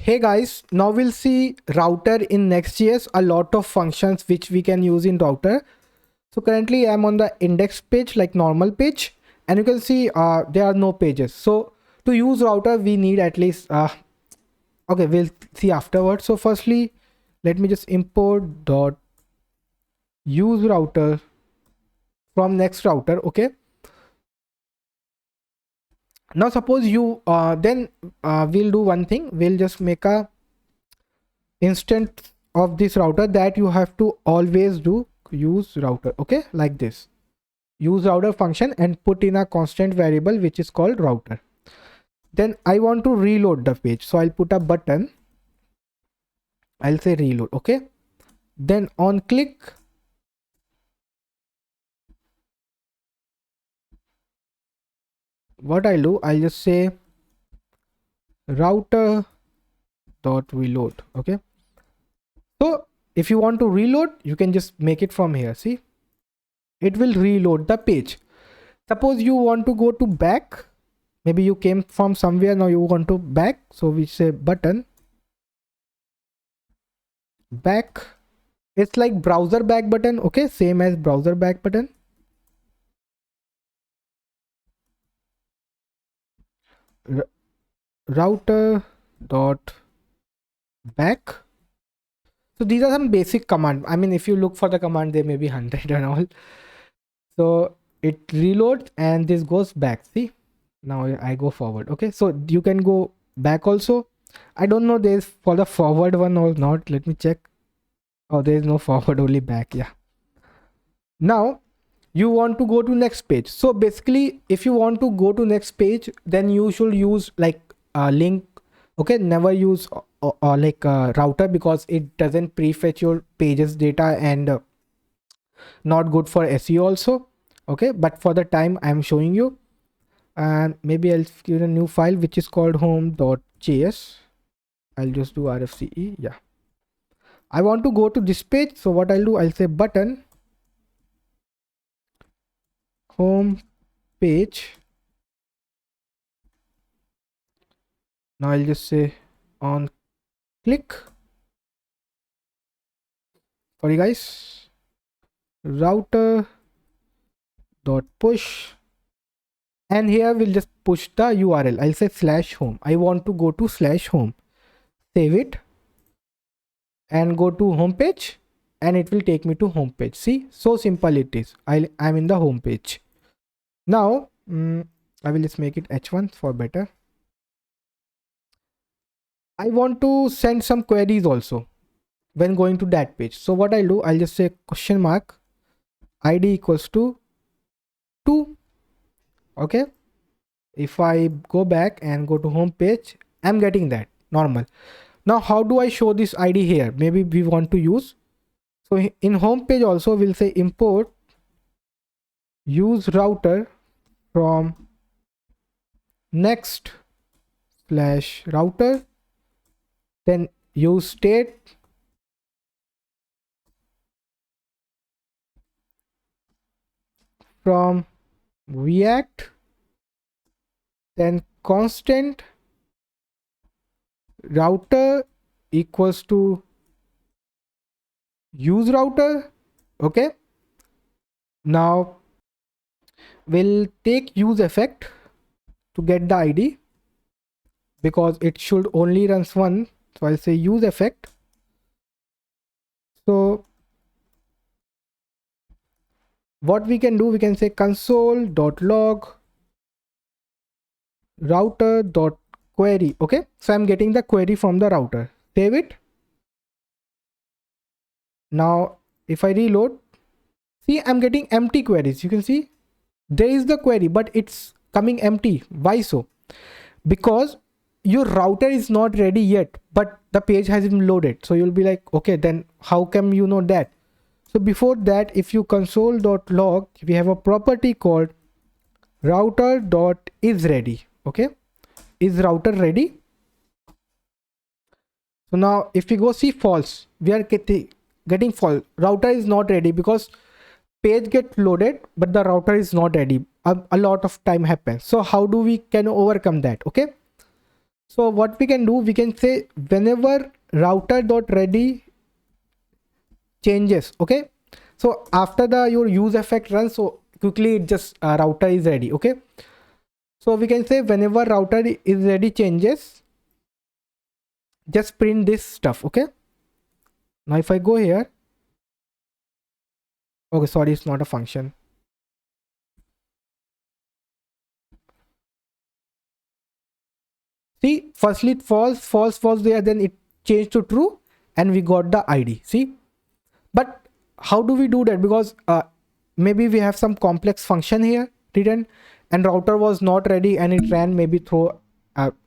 Hey guys, now we'll see router in Next.js, a lot of functions which we can use in router. So currently I'm on the index page, like normal page, and you can see there are no pages. So to use router we need at least okay, we'll see afterwards. So firstly, let me just import dot use router from next router. Okay, now suppose you then we'll do one thing. We'll just make a instance of this router that you have to always do use router. Okay, like this, use router function and put in a constant variable which is called router. Then I want to reload the page, so I'll put a button, I'll say reload. Okay, then on click, what I'll do, I'll just say router dot reload. Okay, so if you want to reload, you can just make it from here. See, it will reload the page. Suppose you want to go to back, maybe you came from somewhere, now you want to back, so we say button back. It's like browser back button. Okay, same as browser back button. Router dot back. So these are some basic command. I mean, if you look for the command, there may be 100 and all. So it reloads and this goes back. See, now I go forward. Okay, so you can go back also. I don't know there's for the forward one or not. Let me check. Oh, there is no forward, only back. Yeah. Now you want to go to next page. So basically, if you want to go to next page, then you should use like a link. Okay, never use like a router because it doesn't prefetch your pages data and not good for SEO also. Okay, but for the time I'm showing you, and maybe I'll give a new file which is called home.js. I'll just do rfce. Yeah, I want to go to this page, so what I'll do, I'll say button home page. Now I'll just say on click, sorry guys, router dot push, and here we'll just push the URL. I'll say slash home. I want to go to slash home. Save it and go to home page, and it will take me to home page. See, so simple it is. I'm in the home page now. I will just make it h1 for better. I want to send some queries also when going to that page. So what I'll do, I'll just say question mark id equals to 2. Okay, if I go back and go to home page, I'm getting that normal. Now how do I show this id here? Maybe we want to use, so in home page also we'll say import use router from next slash router, then use state from react, then constant router equals to use router. Okay, now we'll take use effect to get the id because it should only runs one. So I'll say use effect. So what we can do, we can say console.log router.query. Okay, so I'm getting the query from the router. Save it. Now if I reload, see, I'm getting empty queries. You can see there is the query, but it's coming empty. Why so? Because your router is not ready yet, but the page has been loaded. So you'll be like, okay, then how come you know that? So before that, if you console.log, we have a property called router.isReady. Okay, is router ready? So now if we go see false, we are getting false. Router is not ready because page get loaded but the router is not ready. A lot of time happens. So how do we can overcome that? Okay, So what we can do, we can say whenever router.ready changes, okay, so after the your use effect runs, so quickly it just router is ready, okay. So we can say whenever router is ready changes, just print this stuff, okay. Now if I go here, okay, sorry, it's not a function. See, firstly it false there, then it changed to true, and we got the ID. See, but how do we do that? Because maybe we have some complex function here written, and router was not ready, and it ran maybe through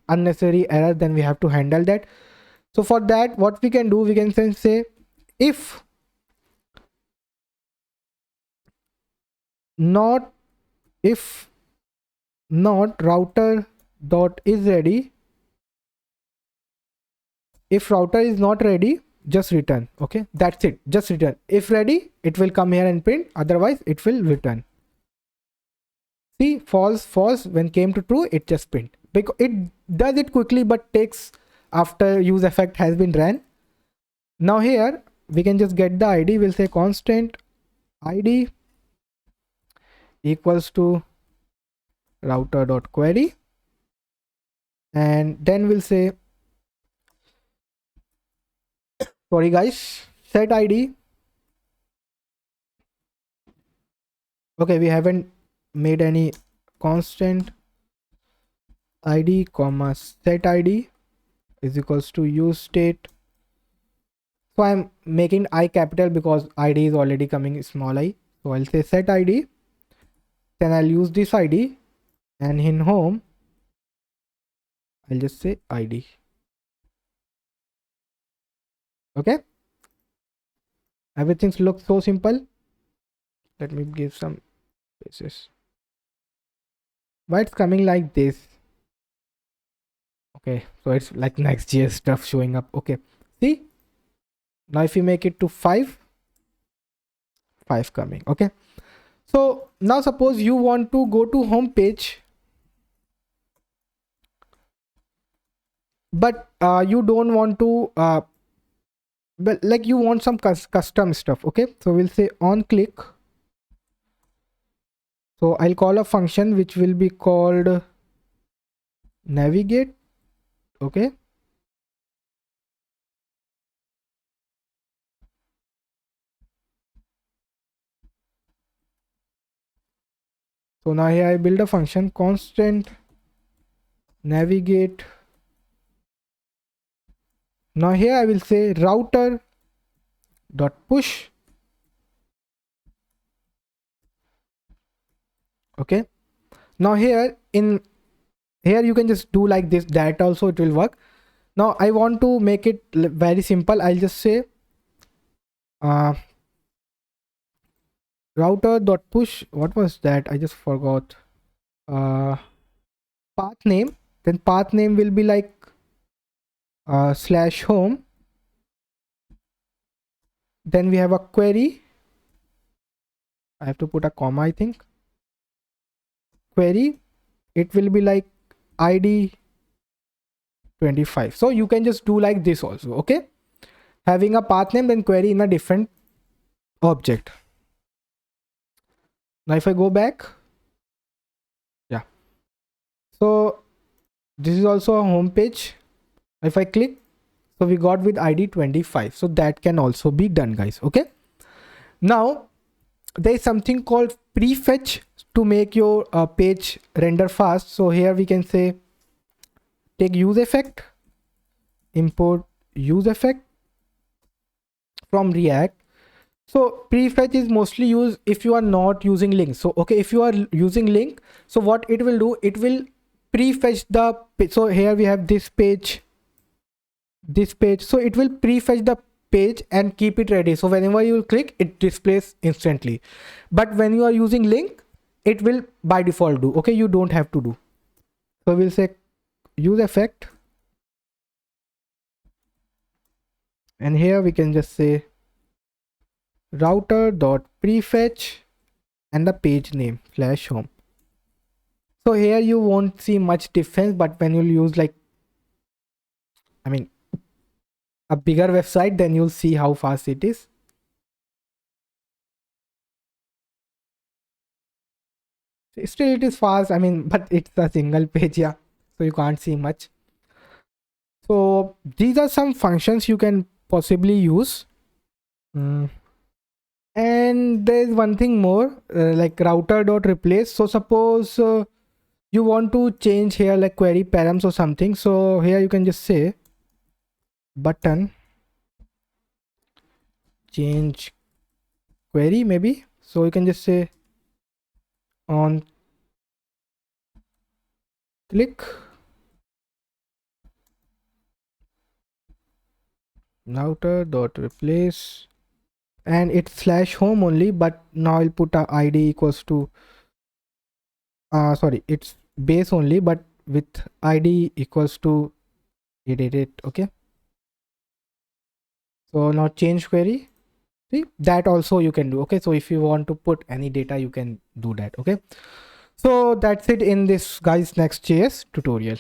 unnecessary error. Then we have to handle that. So for that, what we can do, we can say if not if not router dot is ready, if router is not ready, just return, okay, that's it, just return. If ready, it will come here and print, otherwise it will return. See, false, when came to true, it just print, because it does it quickly but takes after use effect has been ran. Now here we can just get the ID. We'll say constant ID equals to router dot query, and then we'll say, sorry guys, set ID. Okay, we haven't made any constant ID comma set ID is equals to use state. So I'm making I capital because ID is already coming small I. So I'll say set ID, then I'll use this ID, and in home I'll just say ID. Okay, everything looks so simple. Let me give some spaces. Why it's coming like this? Okay, so it's like Next.js stuff showing up. Okay, see, now if you make it to 5 coming. Okay, so now suppose you want to go to home page, but you don't want to but like you want some custom stuff. Okay, so we'll say on click. So I'll call a function which will be called navigate. Okay, so now here I build a function constant navigate. Now here I will say router dot push. Okay, now here you can just do like this, that also it will work. Now I want to make it very simple. I'll just say uh, router dot push. What was that? I just forgot. Path name. Then path name will be like slash home. Then we have a query. I have to put a comma, I think. Query. It will be like ID 25. So you can just do like this also. Okay, having a path name, then query in a different object. Now if I go back, yeah, so this is also a home page. If I click, so we got with ID 25. So that can also be done, guys. Okay, now there is something called prefetch to make your page render fast. So here we can say take use effect, import use effect from React. So prefetch is mostly used if you are not using link. So okay, if you are using link, so what it will do, it will prefetch the page. So here we have this page, so it will prefetch the page and keep it ready. So whenever you click, it displays instantly. But when you are using link, it will by default do. Okay, you don't have to do. So we'll say use effect, and here we can just say router dot prefetch and the page name slash home. So here you won't see much difference, but when you use like I mean, a bigger website, then you'll see how fast it is. Still, it is fast. I mean, but it's a single page, yeah. So you can't see much. So these are some functions you can possibly use. Mm. And there is one thing more, like router dot replace. So suppose you want to change here like query params or something. So here you can just say button change query maybe. So you can just say on click router dot replace, and it's slash home only, but now I'll put a id equals to sorry, it's base only, but with id equals to edit. Okay, so now change query. See, that also you can do. Okay, so if you want to put any data, you can do that. Okay, so that's it in this guys Next.js tutorial.